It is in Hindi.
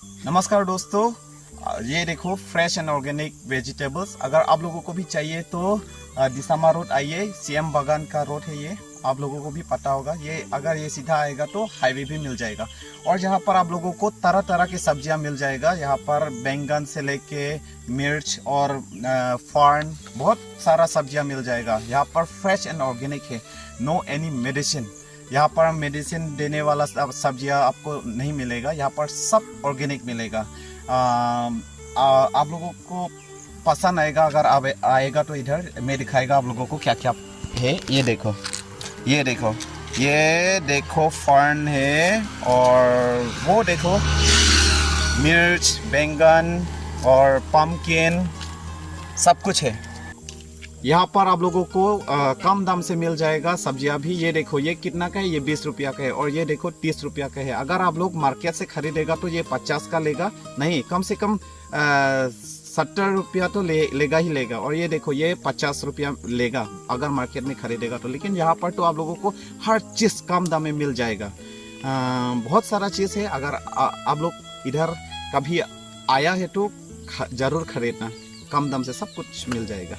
नमस्कार दोस्तों, ये देखो फ्रेश एंड ऑर्गेनिक वेजिटेबल्स। अगर आप लोगों को भी चाहिए तो दिसामा रोड आइए, सीएम बागान का रोड है ये, आप लोगों को भी पता होगा। ये अगर ये सीधा आएगा तो हाईवे भी मिल जाएगा। और यहाँ पर आप लोगों को तरह तरह की सब्जियाँ मिल जाएगा। यहाँ पर बैंगन से लेके मिर्च और फॉर्न, बहुत सारा सब्जियाँ मिल जाएगा। यहाँ पर फ्रेश एंड ऑर्गेनिक है, नो एनी मेडिसिन। यहाँ पर मेडिसिन देने वाला सब्जियाँ आपको नहीं मिलेगा, यहाँ पर सब ऑर्गेनिक मिलेगा। आप लोगों को पसंद आएगा। अगर आप आएगा तो इधर मैं दिखाएगा आप लोगों को क्या क्या है। ये देखो, ये देखो, ये देखो फर्न है, और वो देखो मिर्च, बैंगन और पम्पकिन, सब कुछ है। यहाँ पर आप लोगों को कम दाम से मिल जाएगा सब्जियाँ भी। ये देखो, ये कितना का है, ये 20 रुपया का है, और ये देखो 30 रुपया का है। अगर आप लोग मार्केट से खरीदेगा तो ये 50 का लेगा, नहीं कम से कम 70 रुपया तो लेगा ही लेगा। और ये देखो, ये 50 रुपया लेगा अगर मार्केट में खरीदेगा तो। लेकिन यहाँ पर तो आप लोगों को हर चीज़ कम दाम में मिल जाएगा। बहुत सारा चीज़ है। अगर आप लोग इधर कभी आया है तो ज़रूर खरीदना, कम दाम से सब कुछ मिल जाएगा।